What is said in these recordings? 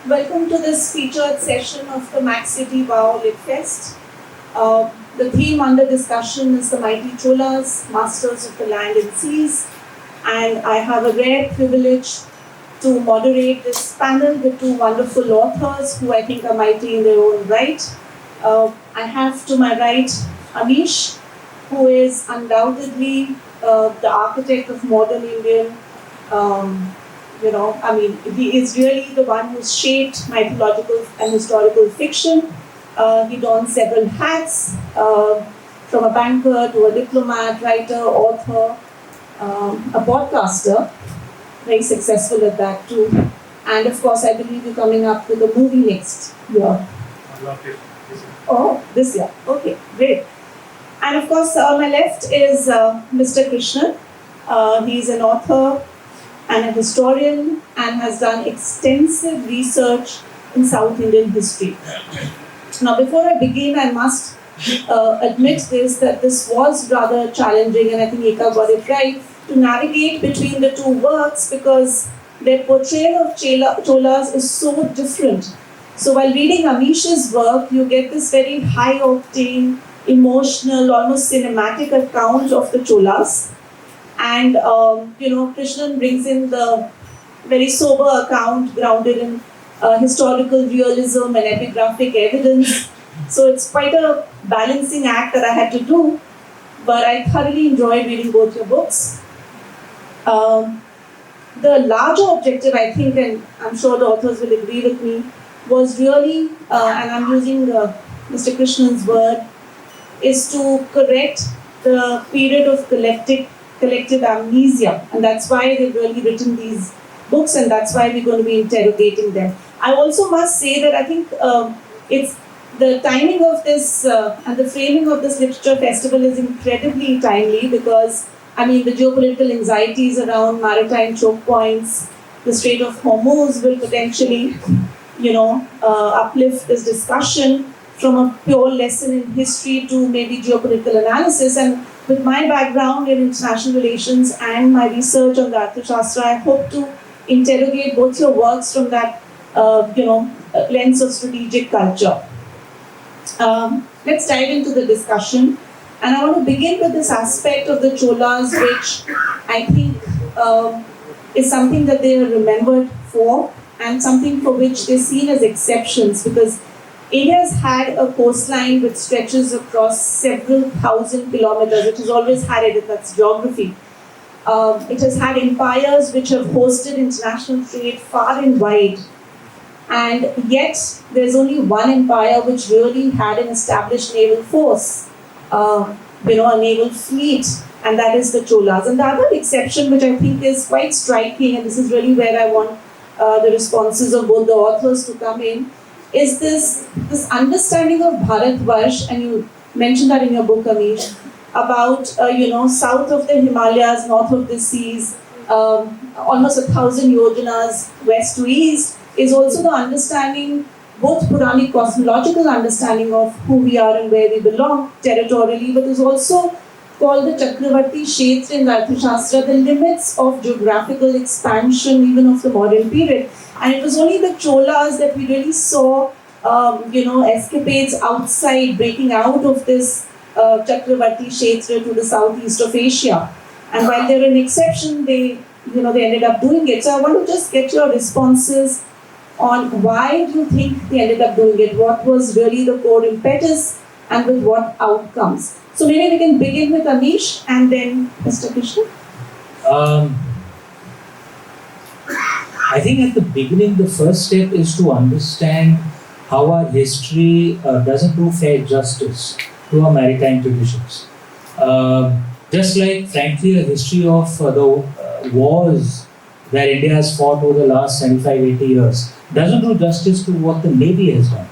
Welcome to this featured session of the Max City Litfest. The theme under discussion is the mighty Cholas, masters of the land and seas, and I have a rare privilege to moderate this panel with two wonderful authors who I think are mighty in their own right. I have to my right Amish, who is undoubtedly the architect of modern Indian. He is really the one who shaped mythological and historical fiction. He donned several hats, from a banker to a diplomat, writer, author, a podcaster, very successful at that too. And of course, I believe you're coming up with a movie next year. Oh, this year. Okay, great. And of course, on my left is Mr. Krishnan. He's an author and a historian and has done extensive research in South Indian history. Now, before I begin, I must admit that this was rather challenging, and I think Eka got it right, to navigate between the two works because their portrayal of Cholas is so different. So while reading Amish's work, you get this very high-octane, emotional, almost cinematic account of the Cholas. And, Krishnan brings in the very sober account grounded in historical realism and epigraphic evidence. So it's quite a balancing act that I had to do, but I thoroughly enjoyed reading both your books. The larger objective, I think, and I'm sure the authors will agree with me, was really, and I'm using Mr. Krishnan's word, is to correct the period of collective amnesia, and that's why they've really written these books, and that's why we're going to be interrogating them. I also must say that I think it's the timing of this and the framing of this literature festival is incredibly timely because, the geopolitical anxieties around maritime choke points, the Strait of Hormuz will potentially, uplift this discussion from a pure lesson in history to maybe geopolitical analysis. And with my background in international relations and my research on the Arthashastra, I hope to interrogate both your works from that, lens of strategic culture. Let's dive into the discussion. And I want to begin with this aspect of the Cholas, which I think is something that they are remembered for and something for which they're seen as exceptions because India's had a coastline which stretches across several thousand kilometers. It has always had it, that's geography. It has had empires which have hosted international trade far and wide. And yet, there's only one empire which really had an established naval force, a naval fleet, and that is the Cholas. And the other exception, which I think is quite striking, and this is really where I want the responses of both the authors to come in, is this understanding of Bharatvarsh, and you mentioned that in your book, Amish, about, south of the Himalayas, north of the seas, almost 1,000 yojanas west to east, is also the understanding, both Puranic cosmological understanding of who we are and where we belong territorially, but is also called the Chakravarti Kshetra in the Arthashastra, the limits of geographical expansion even of the modern period. And it was only the Cholas that we really saw, escapades outside, breaking out of this Chakravarti Kshetra to the southeast of Asia. And while they're an exception, they ended up doing it. So I want to just get your responses on why do you think they ended up doing it? What was really the core impetus and with what outcomes? So maybe we can begin with Amish and then Mr. Krishnan. I think at the beginning, the first step is to understand how our history doesn't do fair justice to our maritime traditions. Just like, frankly, a history of the wars where India has fought over the last 75, 80 years doesn't do justice to what the Navy has done.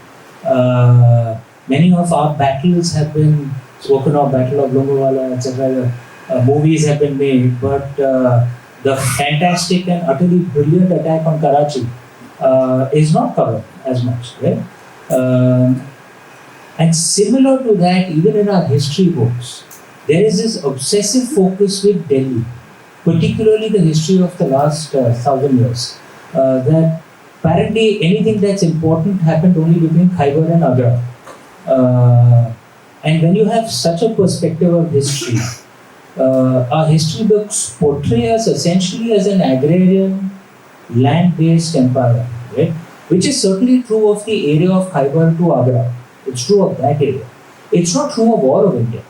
Many of our battles have been spoken of, Battle of Longowala, etc. Movies have been made, but the fantastic and utterly brilliant attack on Karachi is not covered as much, right? And similar to that, even in our history books, there is this obsessive focus with Delhi, particularly the history of the last 1,000 years, that apparently anything that's important happened only between Khyber and Agra. And when you have such a perspective of history, our history books portray us essentially as an agrarian, land-based empire, right? Which is certainly true of the area of Khyber to Agra. It's true of that area. It's not true of all of India.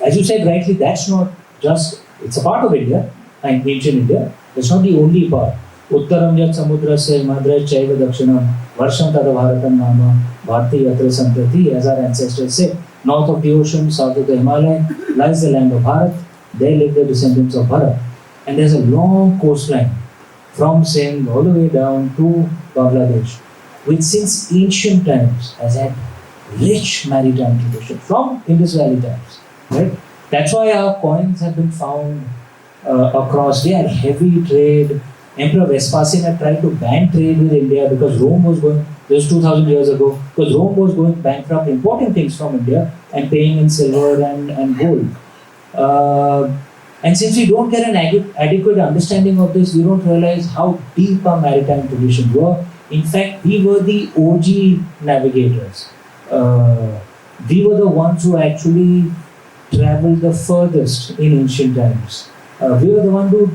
As you said rightly, that's not just, it's a part of India, and ancient India. It's not the only part. Uttaram yat samudrasya himadra chaiva dakshinam varsham tada bharatam nama bharti yatra santati, as our ancestors say. North of the ocean, south of the Himalaya, lies the land of Bharat. There live the descendants of Bharat. And there's a long coastline from Sindh all the way down to Bangladesh, which since ancient times has had rich maritime tradition from Indus Valley times, right? That's why our coins have been found across. They had heavy trade. Emperor Vespasian had tried to ban trade with India because Rome was going, this was 2000 years ago, because Rome was going bankrupt importing things from India and paying in silver and gold. And since we don't get an adequate understanding of this, we don't realize how deep our maritime traditions were. In fact, we were the OG navigators. We were the ones who actually traveled the furthest in ancient times. We were the one who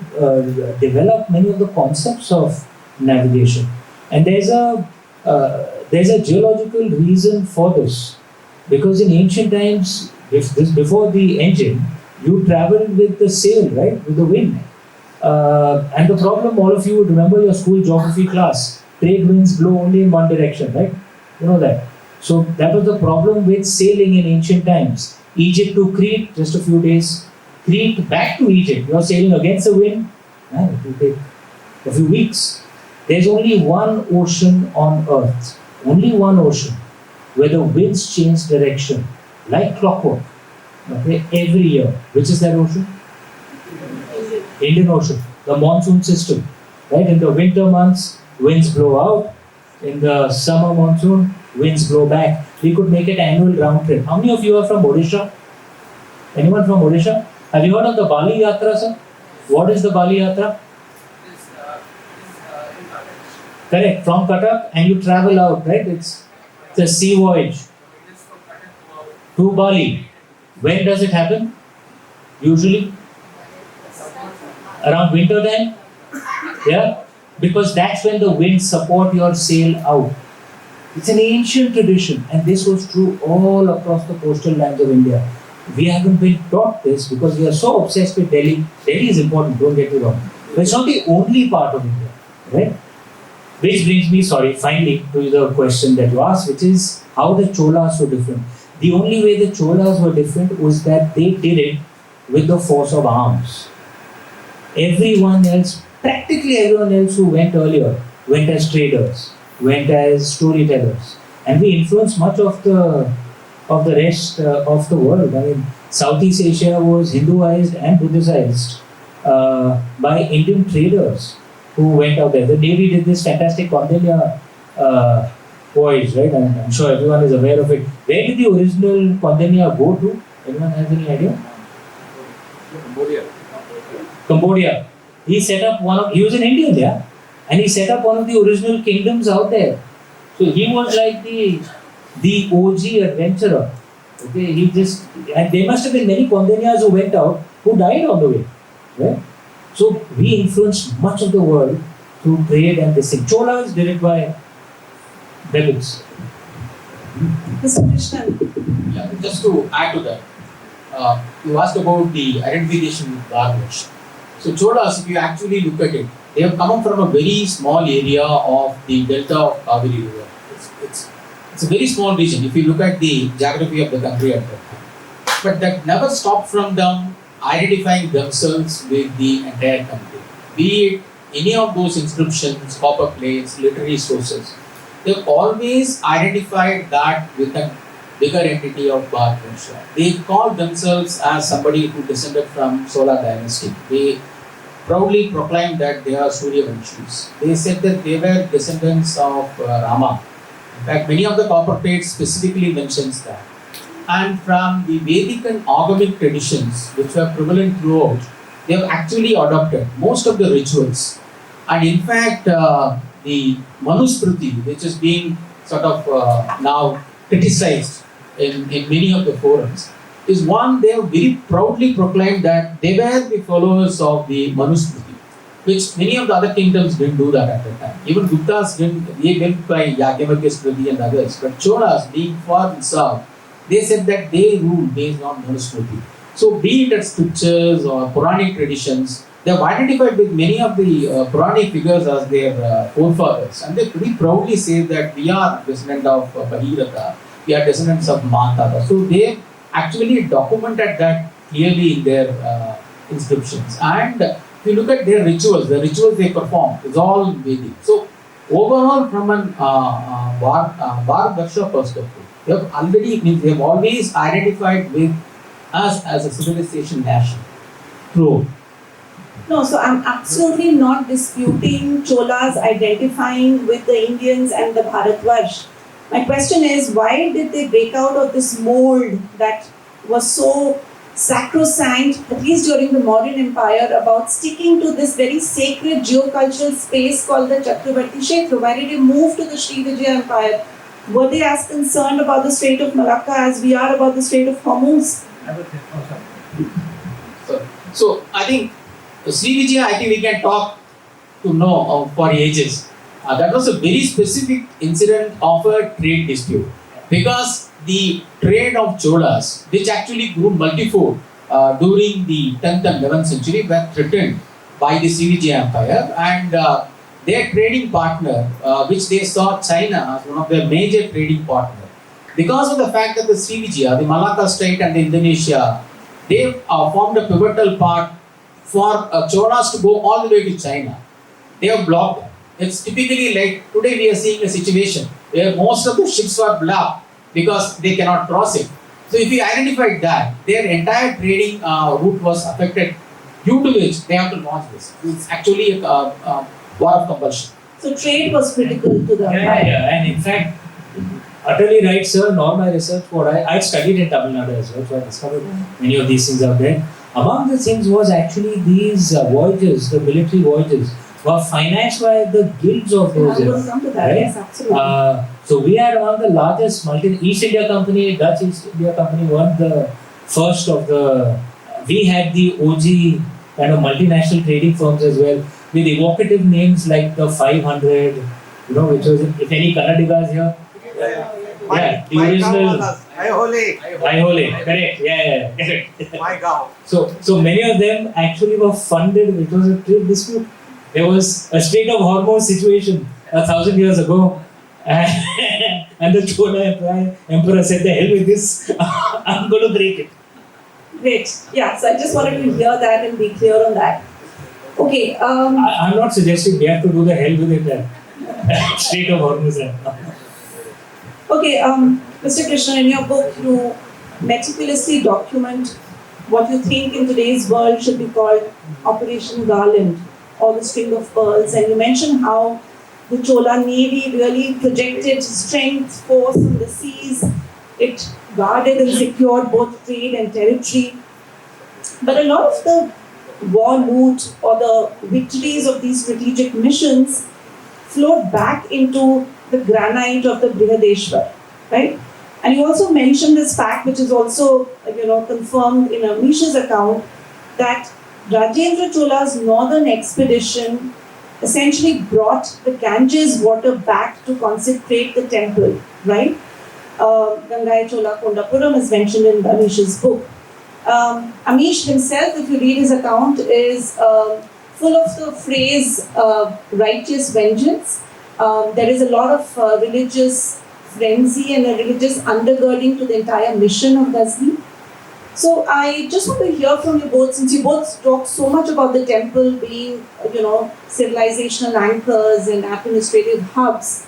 developed many of the concepts of navigation. And there's a geological reason for this. Because in ancient times, before the engine, you traveled with the sail, right? With the wind. And the problem, all of you would remember your school geography class. Trade winds blow only in one direction, right? You know that. So that was the problem with sailing in ancient times. Egypt to Crete, just a few days. Crete back to Egypt. You are sailing against the wind. Man, it will take a few weeks. There's only one ocean on earth. Only one ocean where the winds change direction like clockwork. Okay, every year. Which is that ocean? Indian Ocean. The monsoon system. Right? In the winter months, winds blow out. In the summer monsoon, winds blow back. We could make it annual round trip. How many of you are from Odisha? Anyone from Odisha? Have you heard of the Bali Yatra, sir? What is the Bali Yatra? Correct. From Cuttack and you travel out, right? It's a sea voyage to Bali. When does it happen? Usually around winter time. Yeah, because that's when the winds support your sail out. It's an ancient tradition, and this was true all across the coastal lands of India. We haven't been taught this because we are so obsessed with Delhi. Delhi is important, don't get me wrong. But it's not the only part of India, right? Which brings me, finally to the question that you asked, which is how the Cholas were different. The only way the Cholas were different was that they did it with the force of arms. Everyone else, practically everyone else who went earlier, went as traders, went as storytellers. And we influenced much of the rest of the world. I mean, Southeast Asia was Hinduized and Buddhized by Indian traders who went out there. The Navy did this fantastic Kondinya voyage, right? I'm sure everyone is aware of it. Where did the original Kondinya go to? Anyone has any idea? Cambodia. He set up he was an Indian, yeah? And he set up one of the original kingdoms out there. So he was like the OG adventurer. Okay, and there must have been many Kondinyas who went out who died on the way. Right? So we influenced much of the world through trade and this thing. Cholas did it by devils. Mr. Krishnan. Yeah, just to add to that, you asked about the identification with Bangladesh. So Cholas, if you actually look at it, they have come up from a very small area of the delta of Kajari River. It's a very small region if you look at the geography of the country at that time. But that never stopped from them identifying themselves with the entire country. Be it any of those inscriptions, copper plates, literary sources, they've always identified that with a bigger entity of Bharata Varsha. They call themselves as somebody who descended from Chola dynasty. They proudly proclaimed that they are Suryavanshis. They said that they were descendants of Rama. In fact, many of the copper plates specifically mentions that. And from the Vedic and Agamic traditions, which were prevalent throughout, they have actually adopted most of the rituals. And in fact, the Manusmriti, which is being sort of now criticized in many of the forums, is one they have very proudly proclaimed that they were the followers of the Manusmriti, which many of the other kingdoms didn't do that at that time. Even Guptas didn't, they went by Yagyavakya Smriti and others, but Cholas, being far in south, they said that they ruled based on Manusmriti. So, be it at scriptures or Puranic traditions, they have identified with many of the Puranic figures as their forefathers, and they pretty proudly say that we are descendants of Bhagirata, we are descendants of Matata. So, they actually documented that clearly in their inscriptions. And if you look at their rituals, the rituals they perform is all Vedic. So, overall, from an Bharat perspective, they have always identified with us as a civilization nation. True. No, so I'm absolutely not disputing Cholas identifying with the Indians and the Bharatvarsh. My question is, why did they break out of this mold that was so sacrosanct, at least during the modern empire, about sticking to this very sacred geocultural space called the Chakravarti Kshetra? Why did they move to the Srivijaya Empire? Were they as concerned about the Strait of Malacca as we are about the Strait of Hormuz? So I think Srivijaya, I think we can talk to know for ages. That was a very specific incident of a trade dispute, because the trade of Cholas, which actually grew multifold during the 10th and 11th century, were threatened by the Srivijaya Empire, and their trading partner, which they saw China as one of their major trading partners, because of the fact that the Srivijaya, the Malacca Strait and the Indonesia, they formed a pivotal part for Cholas to go all the way to China. They have blocked. It's typically like today we are seeing a situation where most of the ships are blocked because they cannot cross it. So if we identified that, their entire trading route was affected, due to which they have to launch this. It's actually a war of compulsion. So trade was critical to the Yeah, and in fact, utterly right, sir. In all my research, I studied in Tamil Nadu as well, so I discovered many of these things out there. Among the things was actually these voyages, the military voyages, were financed by the guilds of those years. Right? Yes, absolutely. So we had one of the largest East India Company, Dutch East India Company, one the first of the. We had the OG kind of multinational trading firms as well, with evocative names like the 500, which was, if any Kannadigas here. Yeah, the original. Aihole, correct. Yeah, correct. My God. So many of them actually were funded. It was a trade dispute. There was a Strait of Hormuz situation 1,000 years ago, and the Chola emperor said, "The hell with this! I'm going to break it." Great. Yeah. So I just wanted to hear that and be clear on that. Okay. I'm not suggesting we have to do the hell with it. Strait of Hormuz. Okay, Mr. Krishnan, in your book, you meticulously document what you think in today's world should be called Operation Garland, or the string of pearls, and you mention how the Chola Navy really projected strength, force on the seas. It guarded and secured both trade and territory. But a lot of the war loot or the victories of these strategic missions flowed back into the granite of the Brihadeshwar, right? And you also mentioned this fact, which is also, confirmed in Amish's account, that Rajendra Chola's northern expedition essentially brought the Ganges water back to consecrate the temple, right? Gangai Chola Kondapuram is mentioned in Amish's book. Amish himself, if you read his account, is full of the phrase righteous vengeance. There is a lot of religious frenzy and a religious undergirding to the entire mission of Ghazni. So I just want to hear from you both, since you both talk so much about the temple being, civilizational anchors and administrative hubs.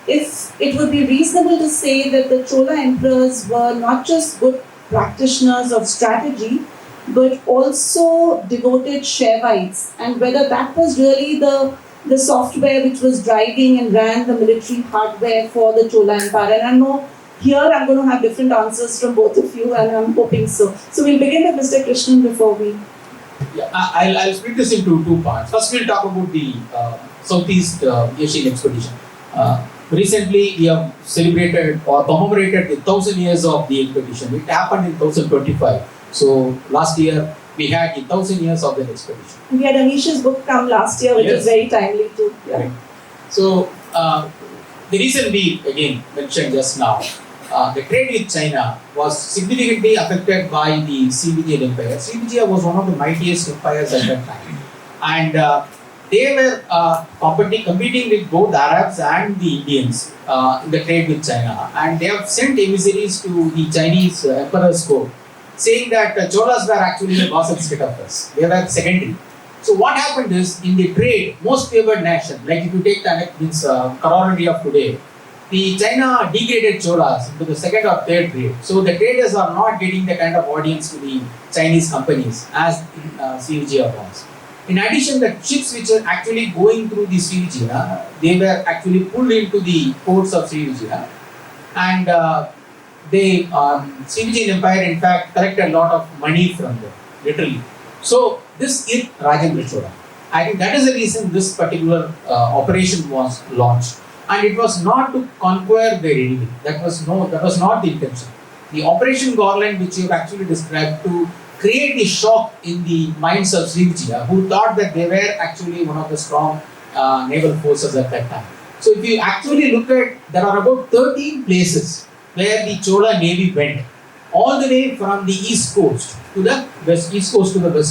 If it would be reasonable to say that the Chola emperors were not just good practitioners of strategy, but also devoted Shaivites, and whether that was really the software which was driving and ran the military hardware for the Chola Empire. And I know here I'm going to have different answers from both of you, and I'm hoping so. So we'll begin with Mr. Krishnan before we... Yeah, I'll split this into two parts. First, we'll talk about the Southeast Asian expedition. Recently, we have celebrated or commemorated the 1,000 years of the expedition. It happened in 2025. So last year we had the 1,000 years of the expedition. We had Amish's book come last year, which Yes. is very timely too. Yeah. Right. So the reason we again mentioned just now, the trade with China was significantly affected by the CBJ empire. CBJ was one of the mightiest empires at that time, and they were competing with both Arabs and the Indians in the trade with China, and they have sent emissaries to the Chinese emperor's court, saying that Cholas were actually the vassal state of us. They were secondary. So what happened is, in the trade, most favored nation, like if you take the corollary of today, the China degraded Cholas into the second or third grade. So the traders are not getting the kind of audience to the Chinese companies as in CVG was. In addition, the ships which are actually going through the CVG, they were actually pulled into the ports of CVG, and they CVG Empire in fact collected a lot of money from them, literally. So this is Rajendra Chola. I think that is the reason this particular operation was launched, and it was not to conquer their enemy. That was not the intention. The Operation Garland, which you have actually described, to create the shock in the minds of Srivijaya, who thought that they were actually one of the strong naval forces at that time. So if you actually look at, there are about 13 places where the Chola Navy went, all the way from the east coast to the west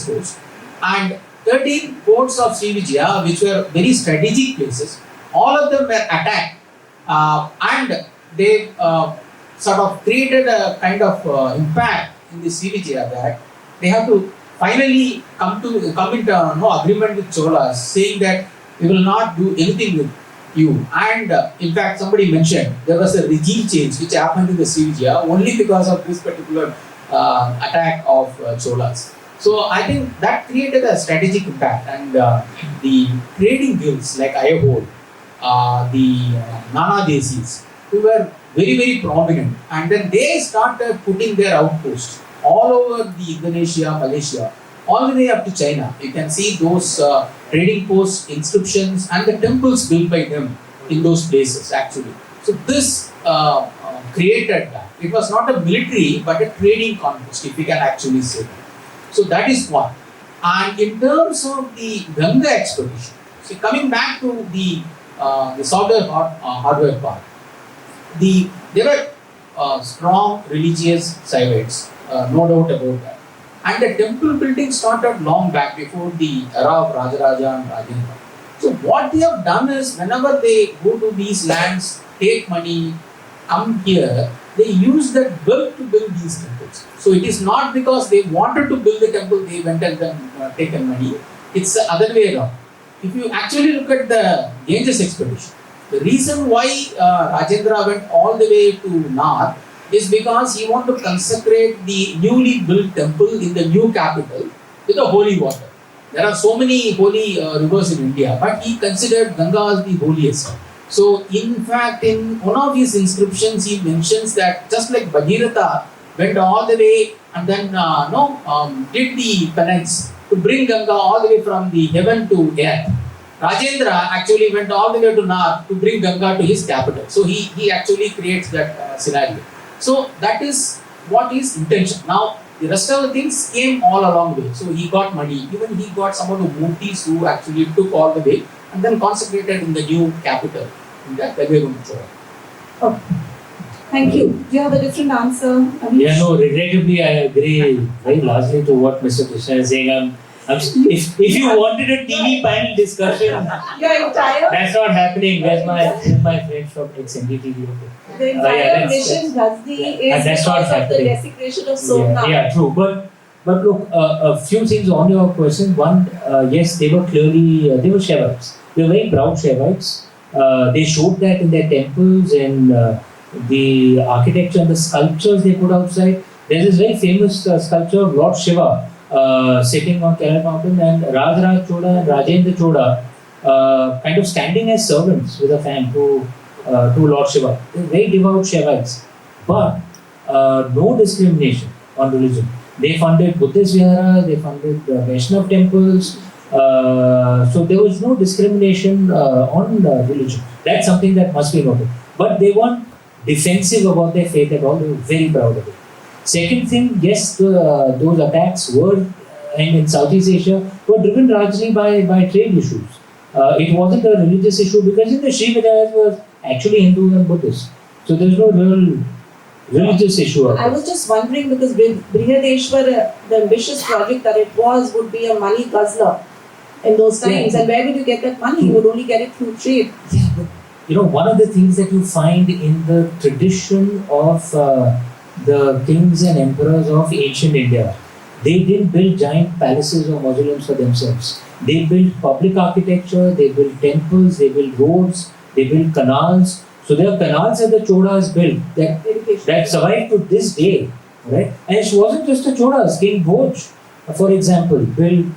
coast, and 13 ports of Srivijaya, which were very strategic places, all of them were attacked, and they sort of created a kind of impact in the Srivijaya that they have to finally come into agreement with Cholas, saying that we will not do anything with you. And in fact, somebody mentioned there was a regime change which happened in the Srivijaya only because of this particular attack of Cholas. So I think that created a strategic impact, and the trading guilds like Ayahol, the Nana Desis, who were very, very prominent, and then they started putting their outposts all over the Indonesia, Malaysia, all the way up to China. You can see those trading posts, inscriptions, and the temples built by them in those places actually. So this created that. It was not a military but a trading conquest, if we can actually say that. So that is one. And in terms of the Ganga expedition, see, coming back to the software hardware part, there were strong religious Saivites, no doubt about that. And the temple building started long back before the era of Rajaraja and Rajendra. So what they have done is, whenever they go to these lands, take money, come here, they use that wealth to build these temples. So it is not because they wanted to build the temple, they went and then taken money. It's the other way around. If you actually look at the Ganges expedition, the reason why Rajendra went all the way to north is because he wanted to consecrate the newly built temple in the new capital with the holy water. There are so many holy rivers in India, but he considered Ganga as the holiest. So in fact, in one of his inscriptions, he mentions that just like Bhagirath went all the way and then did the penance to bring Ganga all the way from the heaven to earth, Rajendra actually went all the way to north to bring Ganga to his capital. So he actually creates that scenario. So that is what his intention. Now the rest of the things came all along the way. So he got money. Even he got some of the murtis who actually took all the way and then consecrated in the new capital. In that Okay. Thank you. Do you have a different answer, Amish? Yeah, no, regrettably, I agree very largely to what Mr. Krishnan is saying. If you wanted a TV panel discussion, Your entire that's not happening. Where's my friend from XNDTV? the entire mission that's is that's not because of the happening. desecration of Somnath. Yeah, true. But look, a few things on your question. One, yes, they were clearly they were Shaivites. They were very proud Shaivites. They showed that in their temples and the architecture and the sculptures they put outside. There's this very famous sculpture of Lord Shiva sitting on Kerala mountain, and Raj Chola and Rajendra Chola kind of standing as servants with a fan to Lord Shiva. They're very devout Shaivites, but no discrimination on religion. They funded Buddhist viharas, they funded Vaishnav temples, So there was no discrimination on religion. That's something that must be noted. But they weren't defensive about their faith at all. They were very proud of it. Second thing, yes, those attacks were, and in Southeast Asia, were driven largely by trade issues. It wasn't a religious issue because in the Srivijayanas were actually Hindus and Buddhists. So there's no real religious issue. I was just wondering because Brihadeshwar, the ambitious project that it was, would be a money guzzler in those times. Yeah. And where would you get that money? You would only get it through trade. Yeah, but one of the things that you find in the tradition of the kings and emperors of ancient India, they didn't build giant palaces or mausoleums for themselves. They built public architecture, they built temples, they built roads, they built canals. So there are canals that the Cholas built that survive to this day, right? And it wasn't just the Cholas. King Bhoj, for example, built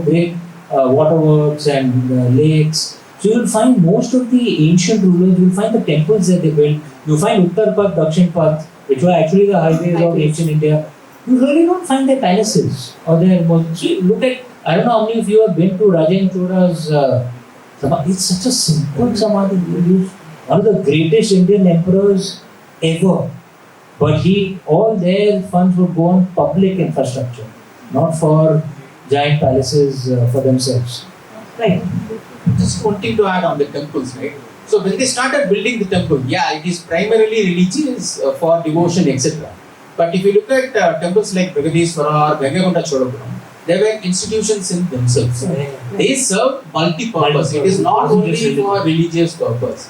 great waterworks and lakes. So you'll find most of the ancient rulers, you'll find the temples that they built. You find Uttar Path, Dakshin Path, which were actually the highways of ancient India. You really don't find their palaces or their mosques. So look at, I don't know how many of you have been to Rajendra Chola's Samadhi. It's such a simple Samadhi. One of the greatest Indian emperors ever. But all their funds would go on public infrastructure, not for giant palaces for themselves. Right. Just one thing to add on the temples, right? So when they started building the temple, yeah, it is primarily religious for devotion, etc. But if you look at temples like Brigadeshwara or Gangakonda Cholapuram, they were institutions in themselves. They serve multi-purpose. It is not only for religious purpose.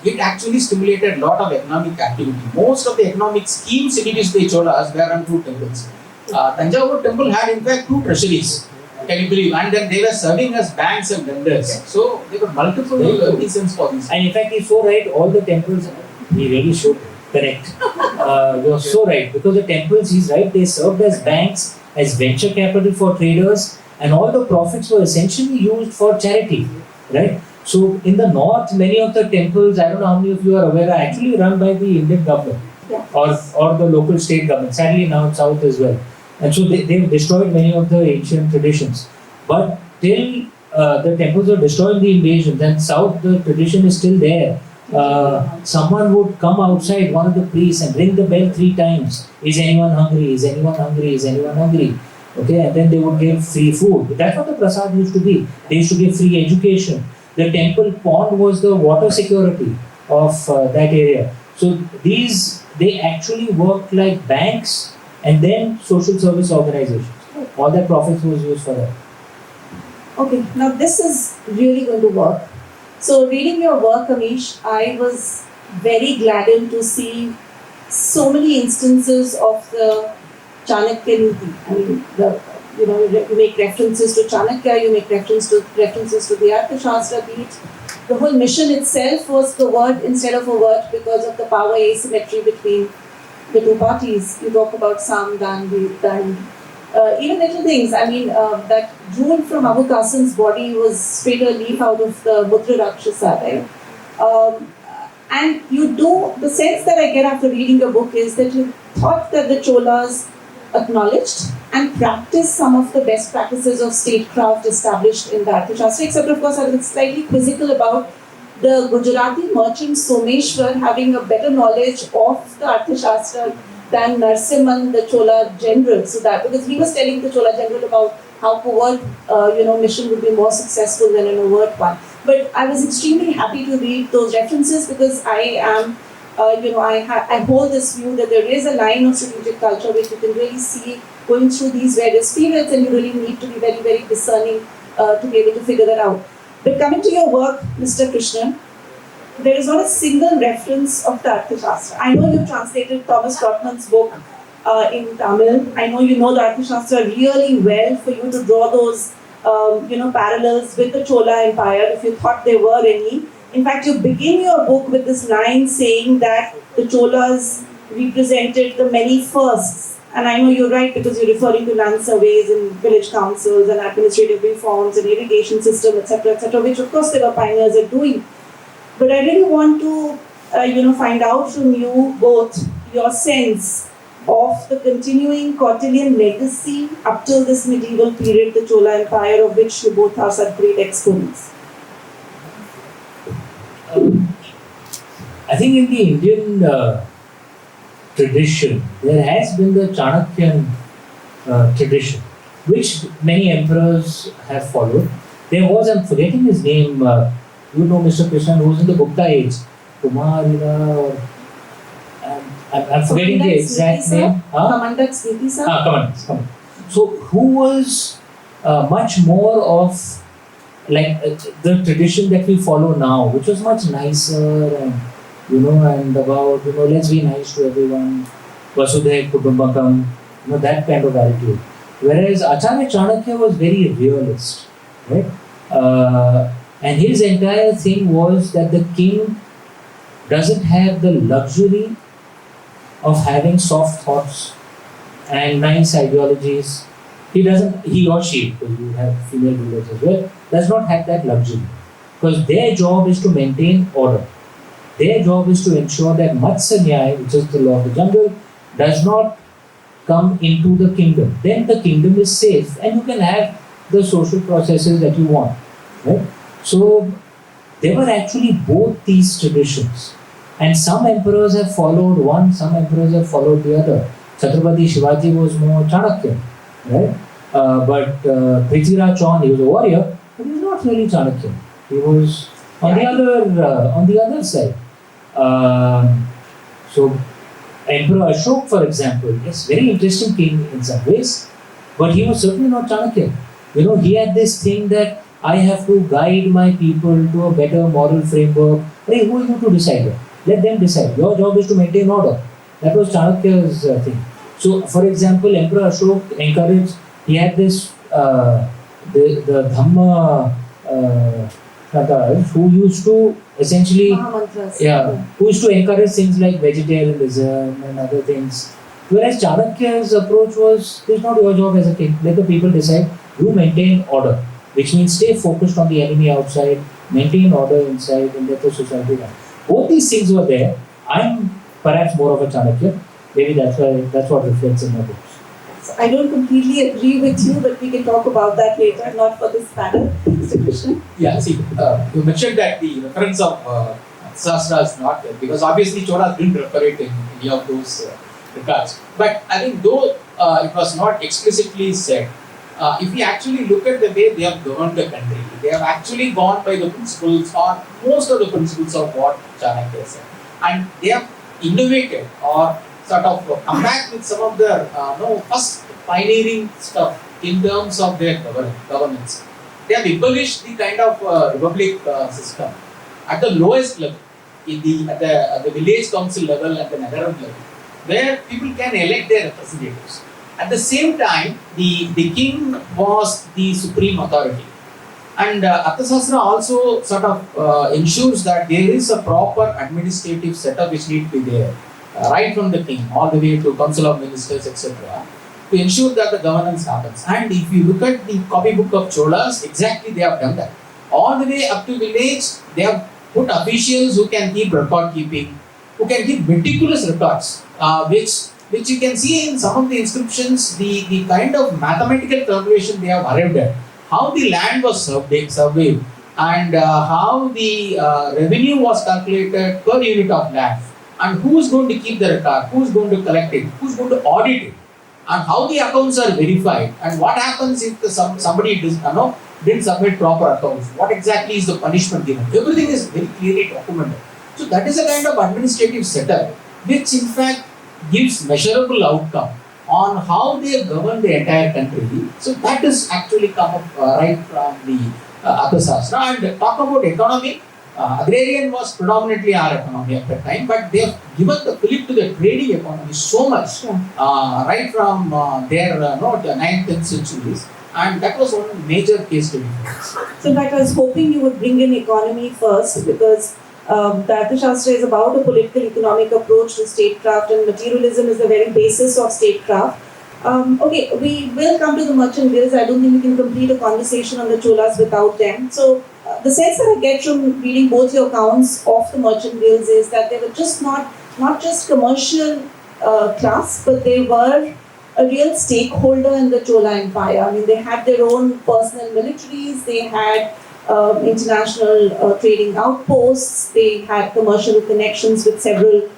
It actually stimulated a lot of economic activity. Most of the economic schemes introduced by Cholas were run through temples. Tanjavur temple had in fact 2 treasuries. Can you believe? And then they were serving as banks and lenders. So there were multiple reasons for this. And in fact, he's so right, all the temples, he really should connect. You're so right, because the temples, he's right, they served as banks, as venture capital for traders, and all the profits were essentially used for charity, right? So in the north, many of the temples, I don't know how many of you are aware, are actually run by the Indian government or the local state government. Sadly, now in south as well. And so they've destroyed many of the ancient traditions. But till the temples were destroyed in the invasions, and south the tradition is still there. Someone would come outside, one of the priests, and ring the bell 3 times. Is anyone hungry? Is anyone hungry? Is anyone hungry? Okay, and then they would give free food. That's what the prasad used to be. They used to give free education. The temple pond was the water security of that area. So they actually worked like banks and then social service organizations. All that profits was used for that. Okay, now this is really going to work. So reading your work, Amish, I was very gladdened to see so many instances of the Chanakya Niti. I mean, you make references to Chanakya, you make references to the Arthashastra, be it the whole mission itself was the word instead of a word because of the power asymmetry between the 2 parties. You talk about Sam, Dan, even little things. I mean, that jewel from Abu Qasim's body was straight a leaf out of the Mudra Rakshasa, right? And the sense that I get after reading your book is that you thought that the Cholas acknowledged and practiced some of the best practices of statecraft established in the Arthashastra, except of course I was slightly quizzical about the Gujarati merchant Someshwar having a better knowledge of the Arthashastra than Narsimhan, the Chola general. So that because he was telling the Chola general about how covert mission would be more successful than an overt one. But I was extremely happy to read those references because I am I hold this view that there is a line of strategic culture which you can really see going through these various periods, and you really need to be very, very discerning to be able to figure that out. But coming to your work, Mr. Krishnan, there is not a single reference of the Arthashastra. I know you translated Thomas Trotman's book in Tamil. I know you know the Arthashastra really well for you to draw those parallels with the Chola Empire if you thought there were any. In fact, you begin your book with this line saying that the Cholas represented the many firsts. And I know you're right because you're referring to land surveys and village councils and administrative reforms and irrigation system, etc., which of course they were pioneers at doing. But I really want to, find out from you both your sense of the continuing Kautilyan legacy up till this medieval period, the Chola Empire, of which you both are such great exponents? I think in the Indian tradition, there has been the Chanakyan tradition, which many emperors have followed. There was, I'm forgetting his name, you know Mr. Krishnan, who was in the Gupta age, Kumarila, or I'm forgetting the exact name. Kamandak Smriti sir? Kamandak. So, who was much more of like the tradition that we follow now, which was much nicer and and about let's be nice to everyone, Vasudhaiv Kutumbakam, that kind of attitude. Whereas Acharya Chanakya was very realist, right? And his entire thing was that the king doesn't have the luxury of having soft thoughts and nice ideologies. He or she, because you have female rulers as well, does not have that luxury. Because their job is to maintain order. Their job is to ensure that Matsya Nyaya, which is the law of the jungle, does not come into the kingdom. Then the kingdom is safe and you can have the social processes that you want. Right? So there were actually both these traditions. And some emperors have followed one, some emperors have followed the other. Chhatrapati Shivaji was more Chanakya, right? But Prithviraj Chauhan, he was a warrior, but he was not really Chanakya. He was on the other side. So Emperor Ashok, for example, yes, very interesting king in some ways, but he was certainly not Chanakya. He had this thing that I have to guide my people to a better moral framework. Hey, who are you to decide that? Let them decide. Your job is to maintain order. That was Chanakya's thing. So, for example, Emperor Ashok encouraged, he had this, the Dhamma who used to essentially, who used to encourage things like vegetarianism and other things. Whereas Chanakya's approach was, it's not your job as a king. Let the people decide. You maintain order, which means stay focused on the enemy outside, maintain order inside, and let the society run. Both these things were there. I'm perhaps more of a Chanakya. Maybe that's what reflects in my books. So I don't completely agree with you, but we can talk about that later, not for this panel. Mr. Krishnan? Yeah, see, you mentioned that the reference of Sastra is not there, because obviously Cholas didn't refer it in any of those regards. But I think though it was not explicitly said, if we actually look at the way they have governed the country, they have actually gone by the principles or most of the principles of what Chanakya said. And they have innovated or sort of come back with some of their first pioneering stuff in terms of their governance. They have abolished the kind of republic system at the lowest level, at the village council level and the nagaram level, where people can elect their representatives. At the same time, the king was the supreme authority. And Arthasastra also sort of ensures that there is a proper administrative setup which needs to be there, right from the king all the way to council of ministers, etc., to ensure that the governance happens. And if you look at the copybook of Cholas, exactly they have done that. All the way up to village, they have put officials who can keep record keeping, who can keep meticulous records, which you can see in some of the inscriptions, the kind of mathematical calculation they have arrived at, how the land was surveyed, and how the revenue was calculated per unit of land, and who is going to keep the record, who is going to collect it, who is going to audit it, and how the accounts are verified, and what happens if somebody didn't submit proper accounts, what exactly is the punishment given. Everything is very clearly documented. So that is a kind of administrative setup which in fact gives measurable outcome on how they govern the entire country. So that is actually come up right from the Arthasastra. And talk about economy, agrarian was predominantly our economy at that time, but they have given the fillip to the trading economy so much, right from their 9th, 10th centuries. And that was one major case study for us. So in fact, I was hoping you would bring in economy first, because the Arthashastra is about a political economic approach to statecraft, and materialism is the very basis of statecraft. Okay, we will come to the merchant guilds. I don't think we can complete a conversation on the Cholas without them. So the sense that I get from reading both your accounts of the merchant guilds is that they were just not just commercial class, but they were a real stakeholder in the Chola Empire. I mean, they had their own personal militaries, they had international trading outposts, they had commercial connections with several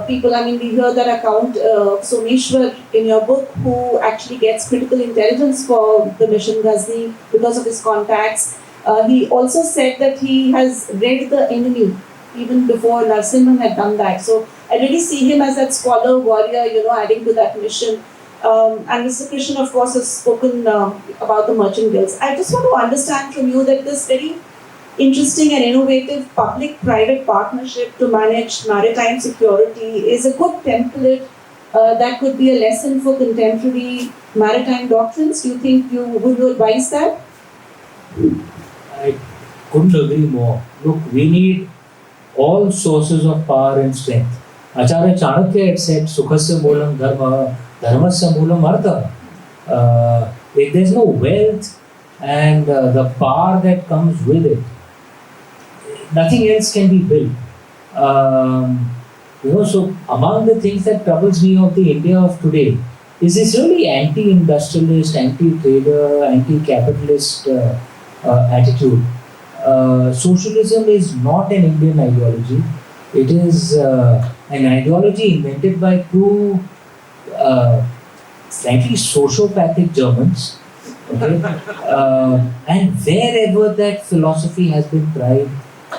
people. I mean, we hear that account of Someshwar in your book, who actually gets critical intelligence for the mission Ghazni because of his contacts. He also said that he has read the enemy even before Narasimhan had done that. So I really see him as that scholar warrior, adding to that mission. And Mr. Krishnan, of course, has spoken about the merchant guilds. I just want to understand from you that this very interesting and innovative public-private partnership to manage maritime security is a good template that could be a lesson for contemporary maritime doctrines. Do you think would you advise that? I couldn't agree more. Look, we need all sources of power and strength. Acharya Chanakya had said, Sukhasya Moolam Dharma, Dharmasya Moolam Artha. If there's no wealth and the power that comes with it, nothing else can be built. So among the things that troubles me of the India of today is this really anti-industrialist, anti-trader, anti-capitalist attitude. Socialism is not an Indian ideology. It is an ideology invented by two, frankly, sociopathic Germans. Okay? And wherever that philosophy has been tried,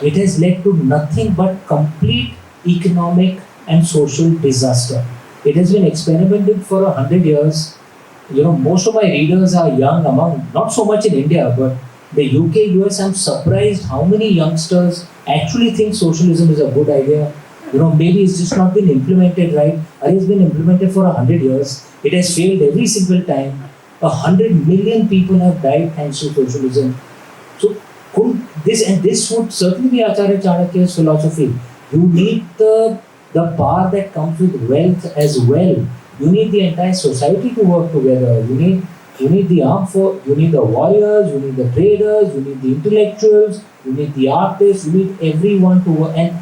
it has led to nothing but complete economic and social disaster. It has been experimented for 100 years. Most of my readers are young, among not so much in India, but the UK, US. I'm surprised how many youngsters actually think socialism is a good idea. Maybe it's just not been implemented right. It's been implemented for 100 years. It has failed every single time. 100 million people have died thanks to socialism. So this would certainly be Acharya Chanakya's philosophy. You need the power that comes with wealth as well. You need the entire society to work together. You need the armed force, you need the warriors, you need the traders, you need the intellectuals, you need the artists, you need everyone to work. And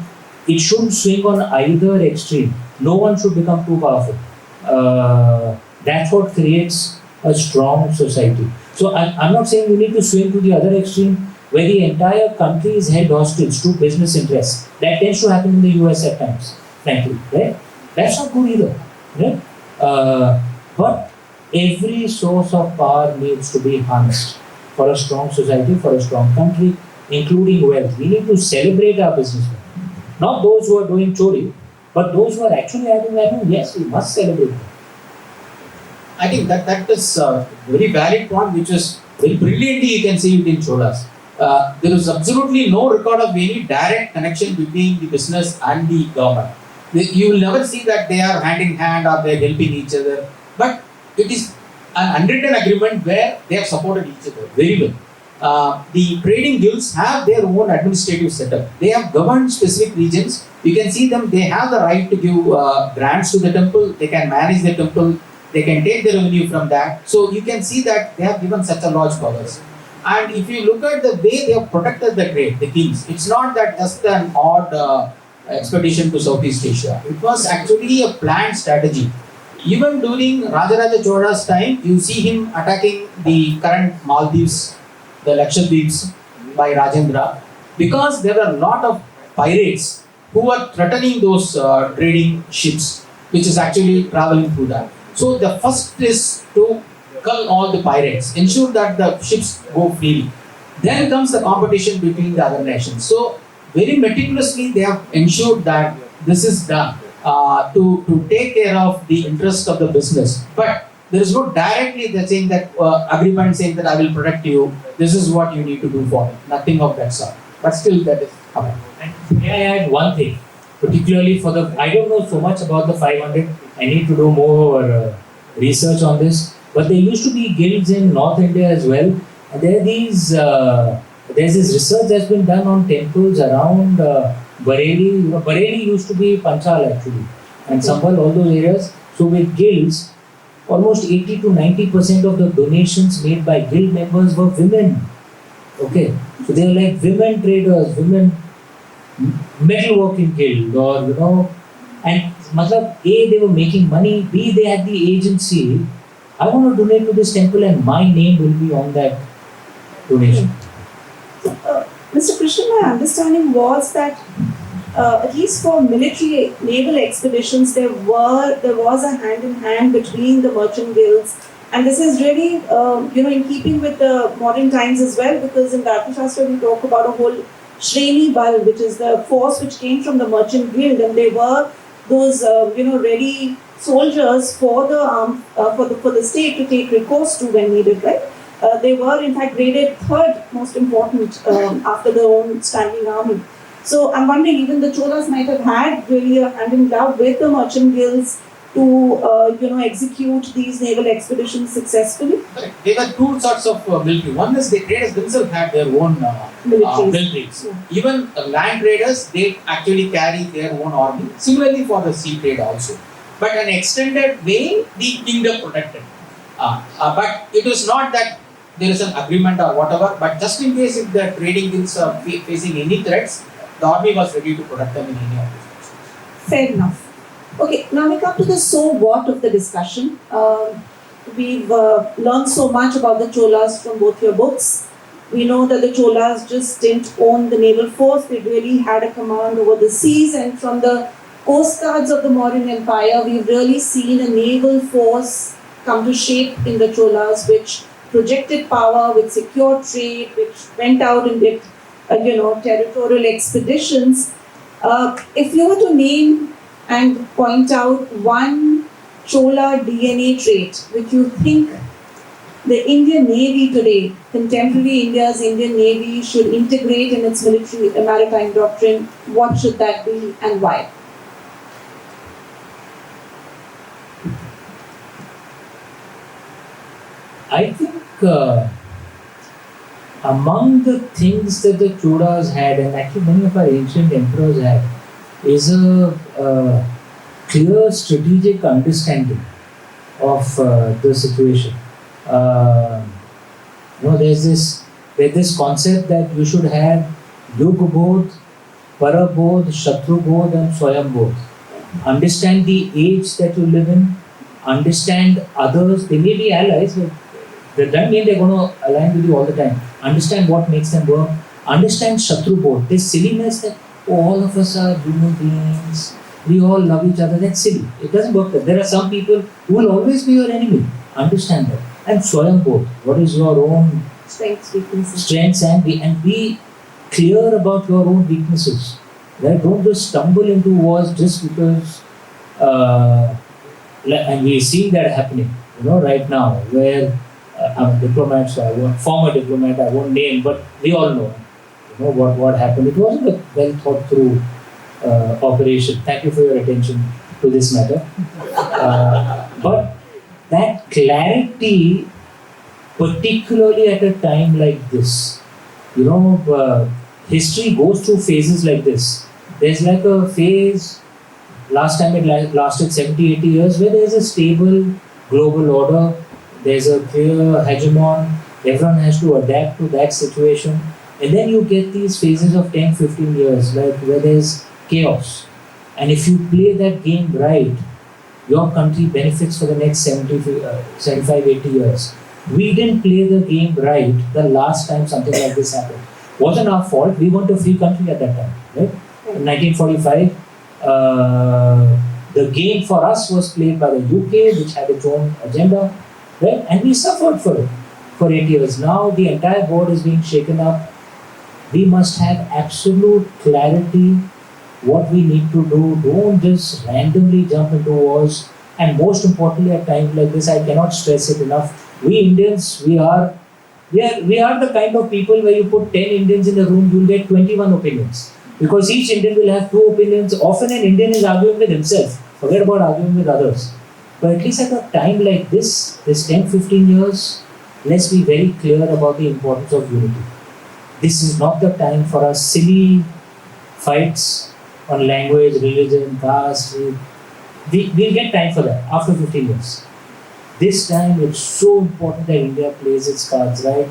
it shouldn't swing on either extreme. No one should become too powerful. That's what creates a strong society. So I'm not saying you need to swing to the other extreme, where the entire country is held hostage to business interests. That tends to happen in the US at times, frankly, right? That's not good either, right? But every source of power needs to be harnessed for a strong society, for a strong country, including wealth. We need to celebrate our businessmen. Not those who are doing chori, but those who are actually adding value. Yes, we must celebrate them. I think that is a very valid point, which is very brilliantly you can see it in Cholas. There is absolutely no record of any direct connection between the business and the government. You will never see that they are hand in hand or they are helping each other. But it is an unwritten agreement where they have supported each other very well. The trading guilds have their own administrative setup. They have governed specific regions. You can see them, they have the right to give grants to the temple, they can manage the temple, they can take the revenue from that. So you can see that they have given such a large powers. And if you look at the way they have protected the trade, the kings, it's not that just an odd expedition to Southeast Asia. It was actually a planned strategy. Even during Rajaraja Chola's time, you see him attacking the current Maldives, the Lakshadweeps by Rajendra, because there were a lot of pirates who were threatening those trading ships, which is actually traveling through that. So the first is to cull all the pirates, ensure that the ships go freely. Then comes the competition between the other nations. So very meticulously they have ensured that this is done to take care of the interest of the business. But there is no directly the saying that agreement saying that I will protect you. This is what you need to do for me. Nothing of that sort. But still that is happening. And may I add one thing, particularly for I don't know so much about the 500. I need to do more research on this. But there used to be guilds in North India as well. And there are these, there's this research that's been done on temples around Bareilly. Bareilly used to be Panchal actually. And Sambhal, all those areas. So with guilds, almost 80 to 90% of the donations made by guild members were women. Okay. So they were like women traders, women metalworking guild, or And matlab, A, they were making money, B, they had the agency. I want to donate to this temple and my name will be on that donation. Mr. Krishnan, my understanding was that at least for military naval expeditions, there was a hand in hand between the merchant guilds, and this is really in keeping with the modern times as well, because in Dharma Shastra we talk about a whole Shreni Bal, which is the force which came from the merchant guild, and they were those ready soldiers for the state to take recourse to when needed, right? They were in fact rated third most important after their own standing army. So I'm wondering, even the Cholas might have had really a hand in glove with the merchant guilds to execute these naval expeditions successfully. Correct. There were two sorts of military. One is the traders themselves had their own militaries. Yeah. Even land traders, they actually carry their own army. Similarly for the sea trade also. But an extended way, the kingdom protected. But it was not that there is an agreement or whatever, but just in case if the trading guilds are facing any threats, the army was ready to protect them in any of these. Fair enough. Okay, now we come to the so what of the discussion. We've learned so much about the Cholas from both your books. We know that the Cholas just didn't own the naval force, they really had a command over the seas, and from the coast guards of the modern empire, we've really seen a naval force come to shape in the Cholas, which projected power, which secured trade, which went out and did territorial expeditions. If you were to name and point out one Chola DNA trait which you think the Indian Navy today, contemporary India's Indian Navy, should integrate in its military maritime doctrine, what should that be and why? I think among the things that the Cholas had, and actually many of our ancient emperors had, is a clear strategic understanding of the situation. There's this concept that you should have Yug Bodh, Para Bodh, Shatru Bodh, and Swayam Bodh. Understand the age that you live in, understand others. They may be allies, but that doesn't mean they're going to align with you all the time. Understand what makes them work. Understand Shatru Bodh. This silliness that all of us are human beings, we all love each other, that's silly. It doesn't work. There are some people who will always be your enemy. Understand that. And Swayam Bodh. What is your own strengths and be clear about your own weaknesses. Right? Don't just stumble into wars just because. And we see that happening, right now, where I'm a diplomat, so former diplomat, I won't name, but we all know, what happened. It wasn't a well thought through operation. Thank you for your attention to this matter. But that clarity, particularly at a time like this, history goes through phases like this. There's like a phase, last time it lasted 70, 80 years, where there's a stable global order, there's a clear hegemon, everyone has to adapt to that situation. And then you get these phases of 10, 15 years, like where there's chaos. And if you play that game right, your country benefits for the next 75, 80 years. We didn't play the game right the last time something like this happened. Wasn't our fault, we weren't a free country at that time, right? In 1945, the game for us was played by the UK, which had its own agenda, right? And we suffered for it for 8 years. Now the entire board is being shaken up. We must have absolute clarity what we need to do. Don't just randomly jump into wars. And most importantly, at times like this, I cannot stress it enough. We Indians, we are the kind of people where you put 10 Indians in a room, you'll get 21 opinions. Because each Indian will have 2 opinions. Often an Indian is arguing with himself. Forget about arguing with others. But at least at a time like this 10, 15 years, let's be very clear about the importance of unity. This is not the time for our silly fights on language, religion, caste. We'll get time for that after 15 years. This time it's so important that India plays its cards right.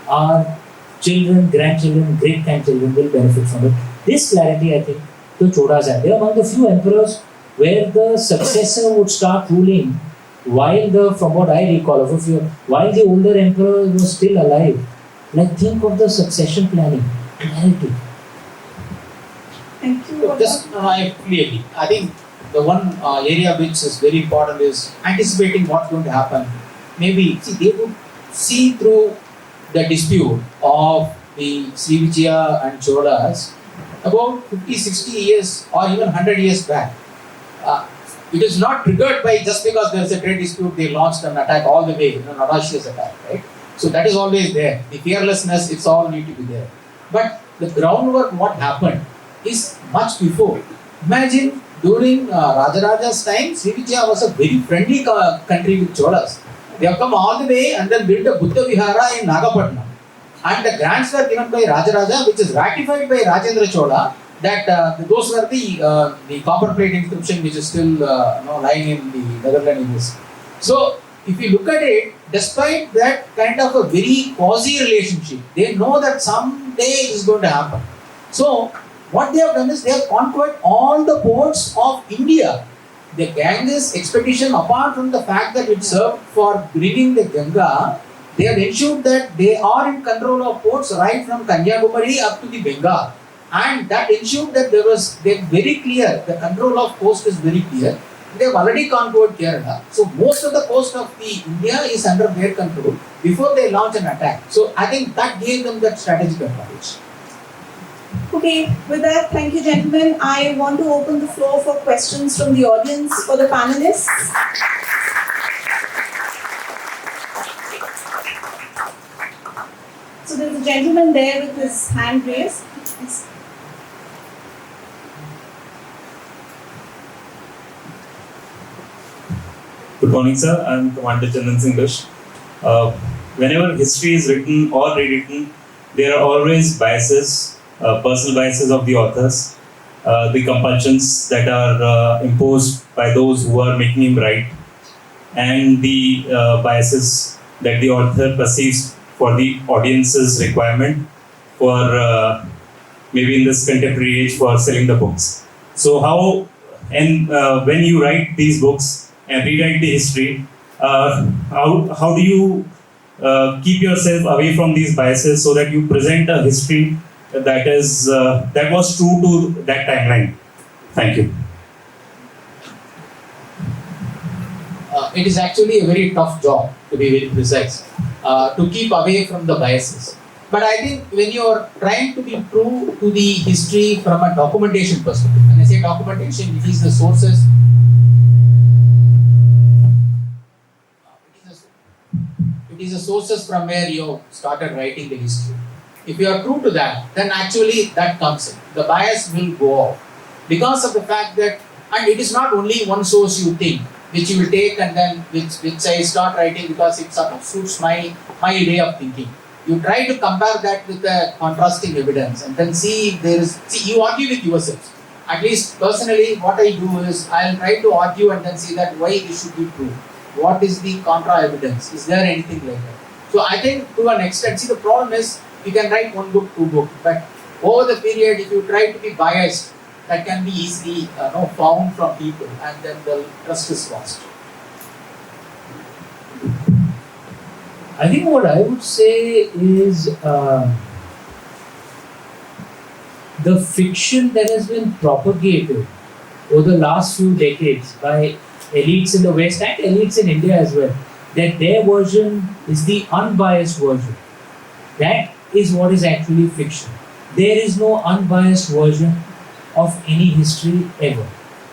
Our children, grandchildren, great-grandchildren will benefit from it. This clarity, I think, the Cholas had. They are among the few emperors where the successor would start ruling while from what I recall of a few, while the older emperor was still alive. Like, think of the succession planning, clarity. Thank you. I fully agree. I think the one area which is very important is anticipating what's going to happen. Maybe, see, they would see through the dispute of the Srivijaya and Cholas about 50, 60 years or even 100 years back. It is not triggered by just because there is a trade dispute, they launched an attack all the way, an audacious attack, right? So that is always there. The fearlessness, it's all need to be there. But the groundwork, what happened, is much before. Imagine during Rajaraja's time, Srivijaya was a very friendly country with Cholas. They have come all the way and then built a Buddha Vihara in Nagapattinam. And the grants were given by Rajaraja, which is ratified by Rajendra Chola, that those were the copper plate inscription which is still lying in the Netherlands. So, if you look at it, despite that kind of a very quasi relationship, they know that someday it is going to happen. So, what they have done is they have conquered all the ports of India. The Ganges expedition, apart from the fact that it served for bringing the Ganga, they have ensured that they are in control of ports right from Kanyakumari up to the Bengal. And that ensured that they're very clear, the control of coast is very clear. They have already conquered Kerala. So most of the coast of the India is under their control before they launch an attack. So I think that gave them that strategic advantage. Okay, with that, thank you, gentlemen. I want to open the floor for questions from the audience for the panelists. So there's a gentleman there with his hand raised. Yes. Good morning, sir. I'm Commander Chandan Singh. Whenever history is written or rewritten, there are always biases, personal biases of the authors, the compulsions that are imposed by those who are making him write, and the biases that the author perceives for the audience's requirement for maybe in this contemporary age for selling the books. So when you write these books and rewrite the history, how do you keep yourself away from these biases so that you present a history that was true to that timeline? Thank you. It is actually a very tough job, to be very precise, to keep away from the biases. But I think when you are trying to be true to the history from a documentation perspective, when I say documentation, it is the sources. It is the sources from where you started writing the history. If you are true to that, then actually that comes in. The bias will go off because of the fact that, and it is not only one source you think, which you will take and then which I start writing because it sort of suits my way of thinking. You try to compare that with the contrasting evidence and then see you argue with yourself. At least personally, what I do is I'll try to argue and then see that why this should be true. What is the contra evidence? Is there anything like that? So I think to an extent, see the problem is you can write one book, two books, but over the period, if you try to be biased, that can be easily found from people and then the trust is lost. I think what I would say is the fiction that has been propagated over the last few decades by elites in the West and elites in India as well, that their version is the unbiased version. That is what is actually fiction. There is no unbiased version of any history ever.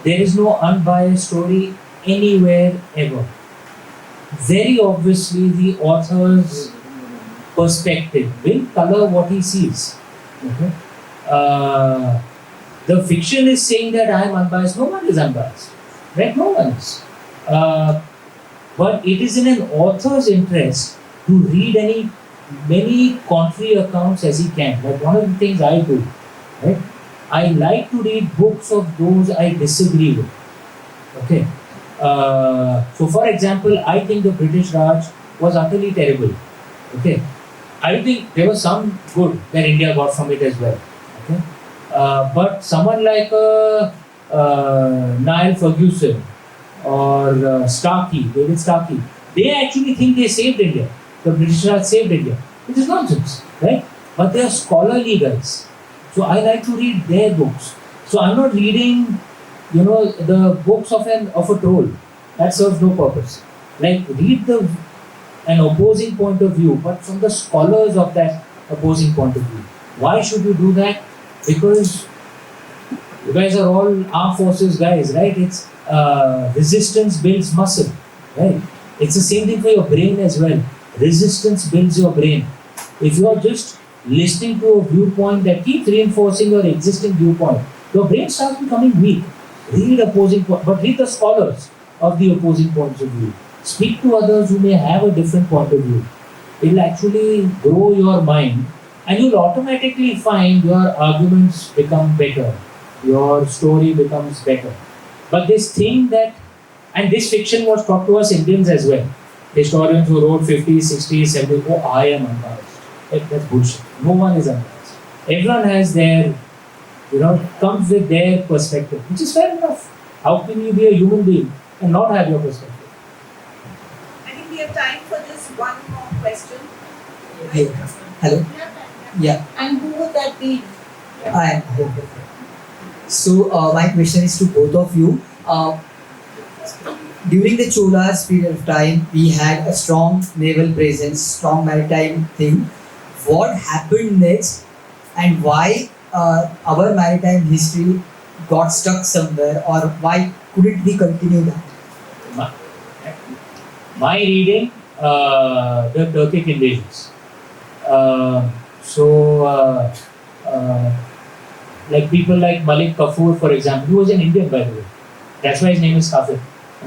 There is no unbiased story anywhere ever. Very obviously, the author's perspective will color what he sees. Okay? The fiction is saying that I am unbiased. No one is unbiased. Right? No one is. But it is in an author's interest to read many contrary accounts as he can. Like one of the things I do, right? I like to read books of those I disagree with. Okay. So for example, I think the British Raj was utterly terrible. Okay. I think there was some good that India got from it as well. Okay. But someone like Niall Ferguson or Starkey, David Starkey, they actually think they saved India. The British had saved India, which is nonsense, right? But they are scholarly guys. So I like to read their books. So I'm not reading, the books of a troll. That serves no purpose. Like read an opposing point of view, but from the scholars of that opposing point of view. Why should you do that? Because you guys are all armed forces guys, right? It's resistance builds muscle, right? It's the same thing for your brain as well. Resistance builds your brain. If you are just listening to a viewpoint that keeps reinforcing your existing viewpoint, your brain starts becoming weak. Read but read the scholars of the opposing points of view. Speak to others who may have a different point of view. It will actually grow your mind, and you'll automatically find your arguments become better. Your story becomes better. But this thing and this fiction was taught to us Indians as well. Historians who wrote 50s, 60s, 70s, I am unbiased. That's bullshit. No one is unbiased. Everyone has their, comes with their perspective, which is fair enough. How can you be a human being and not have your perspective? I think we have time for just one more question. Hey, hello. Yeah, And who would that be? I am. So my question is to both of you. During the Cholas period of time, we had a strong naval presence, strong maritime thing. What happened next, and why our maritime history got stuck somewhere, or why couldn't we continue that? My reading, the Turkic invasions. Like people like Malik Kafur, for example, who was an Indian, by the way. That's why his name is Kafir.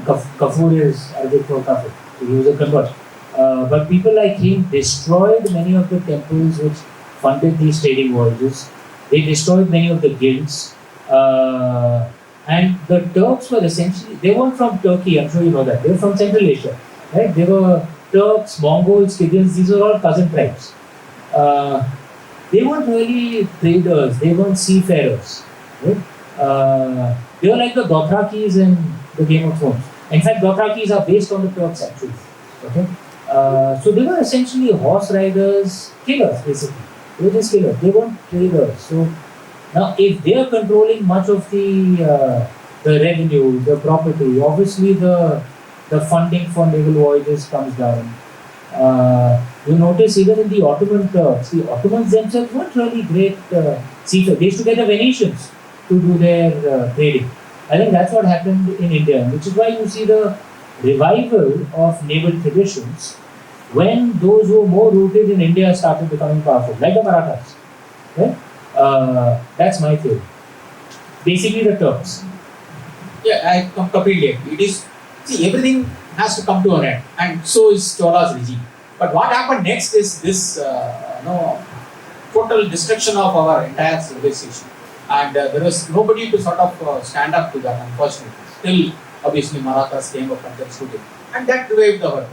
Kafur is Arabic for Kafir. He was a convert. But people like him destroyed many of the temples which funded these trading voyages. They destroyed many of the guilds. And the Turks were essentially, they weren't from Turkey, I'm sure you know that. They were from Central Asia. Right? They were Turks, Mongols, Kyrgyz, these are all cousin tribes. They weren't really traders, they weren't seafarers. Right? They were like the Dothrakis in the Game of Thrones. In fact, Dothrakis are based on the Turks actually. Okay? So they were essentially horse riders, killers basically. They were just killers, they weren't traders. So now if they are controlling much of the revenue, the property, obviously the funding for naval voyages comes down. You notice even in the Ottoman Turks, the Ottomans themselves weren't really great seafarers. They used to get the Venetians to do their trading. I think that's what happened in India, which is why you see the revival of naval traditions when those who were more rooted in India started becoming powerful, like the Marathas. Right? That's my theory. Basically the Turks. Yeah, I completely agree. It is, everything has to come to an end, and so is Chola's regime. But what happened next is this, total destruction of our entire civilization, and there was nobody to sort of stand up to that. Unfortunately, still, obviously, Marathas came up and then stood it, and that revived our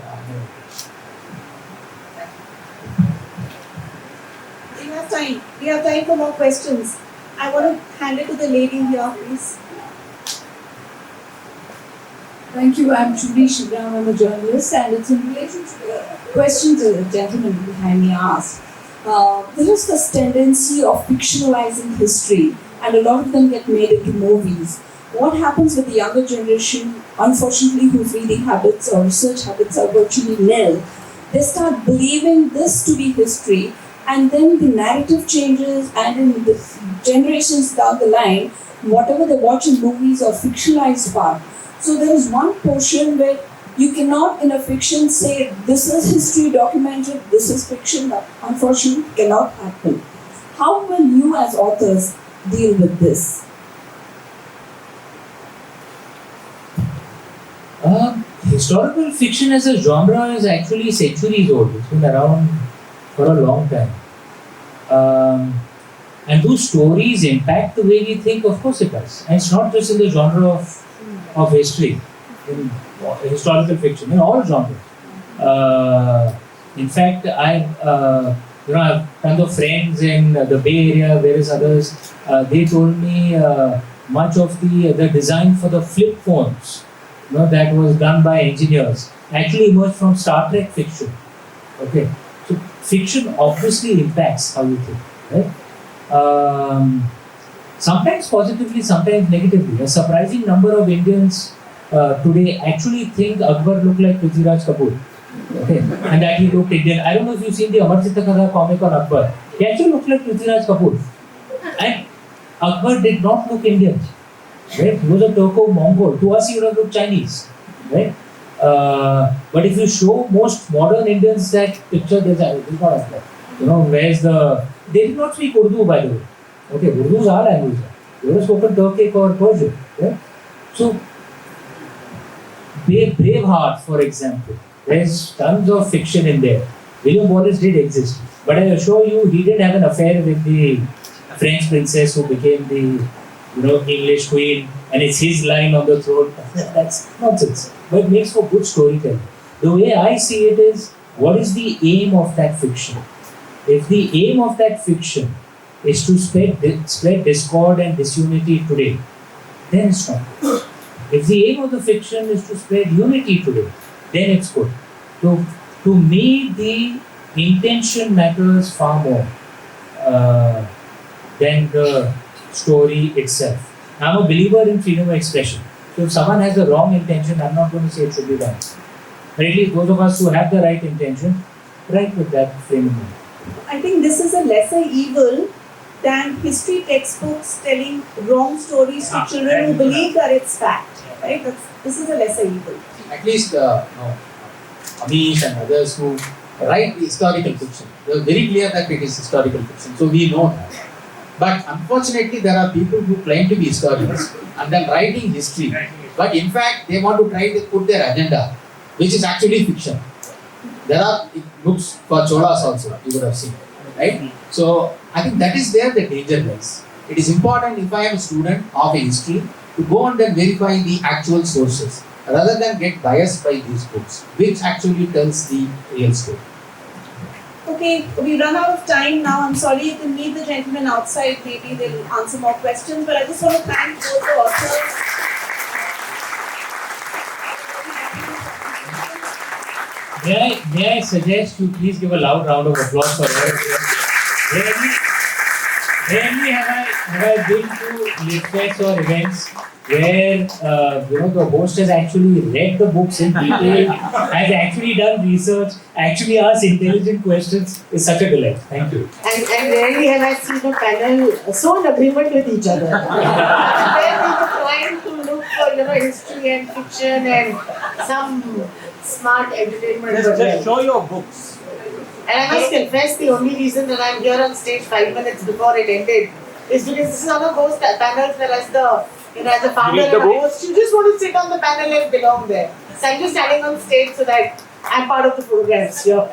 We have time for more questions. I want to hand it to the lady here, please. Thank you. I'm Judy Shivram. I'm a journalist, and it's in relation to the questions the gentleman behind me asked. There is this tendency of fictionalizing history, and a lot of them get made into movies. What happens with the younger generation, unfortunately, whose reading habits or research habits are virtually nil? They start believing this to be history, and then the narrative changes, and in the generations down the line, whatever they watch in movies or fictionalized part. So there is one portion where you cannot in a fiction say this is history documented, this is fiction, that unfortunately cannot happen. How will you as authors deal with this? Historical fiction as a genre is actually centuries old. It's been around for a long time. And those stories impact the way we think, of course it does. And it's not just in the genre of history, in historical fiction, in all genres. In fact, I've tons of friends in the Bay Area, various others. They told me much of the design for the flip phones, that was done by engineers, actually emerged from Star Trek fiction. Okay, so fiction obviously impacts how you think, right? Sometimes positively, sometimes negatively. A surprising number of Indians today actually think Akbar looked like Prithviraj Kapoor. Okay, and that he looked Indian. I don't know if you've seen the Amar Chitakatha comic on Akbar. He actually looked like Prithviraj Kapoor. And Akbar did not look Indian. Right? He was a Turco-Mongol. To us, he would have looked Chinese. Right? But if you show most modern Indians that picture, there's not Akbar. Where's the... They did not speak Urdu, by the way. Okay, Urdu is our language. They would have spoken Turkic or Persian. Right? So, Braveheart, for example. There's tons of fiction in there. William Wallace did exist. But I assure you, he didn't have an affair with the French princess who became the English queen, and it's his line on the throne. That's nonsense. But it makes for good storytelling. The way I see it is, what is the aim of that fiction? If the aim of that fiction is to spread discord and disunity today, then it's not good. If the aim of the fiction is to spread unity today, then it's good. To me, the intention matters far more than the story itself. I'm a believer in freedom of expression. So if someone has a wrong intention, I'm not going to say it should be done. But at least those of us who have the right intention, write with that frame of mind. I think this is a lesser evil than history textbooks telling wrong stories to children who believe that it's fact. Right? This is a lesser evil. At least Amish and others who write historical fiction, they are very clear that it is historical fiction. So we know that. But unfortunately, there are people who claim to be historians and then writing history. But in fact, they want to try to put their agenda, which is actually fiction. There are books for Cholas also, you would have seen, right? So I think that is where the danger lies. It is important, if I am a student of a history, to go and then verify the actual sources rather than get biased by these books, which actually tells the real story. Okay, we run out of time now. I'm sorry, you can meet the gentlemen outside. Maybe they'll answer more questions. But I just want to thank both the authors. May I suggest you please give a loud round of applause for her. Rarely have I been to Litfest or events where the host has actually read the books in detail, has actually done research, actually asked intelligent questions. It's such a delight. Thank you. And rarely have I seen a panel so in agreement with each other. Where we were trying to look for history and fiction and some smart entertainment. Just show your books. And I must confess, the only reason that I'm here on stage 5 minutes before it ended is because this is one of those panels where as the founder and host, you just want to sit on the panel and belong there. So I'm just standing on stage so that I'm part of the program. Sure.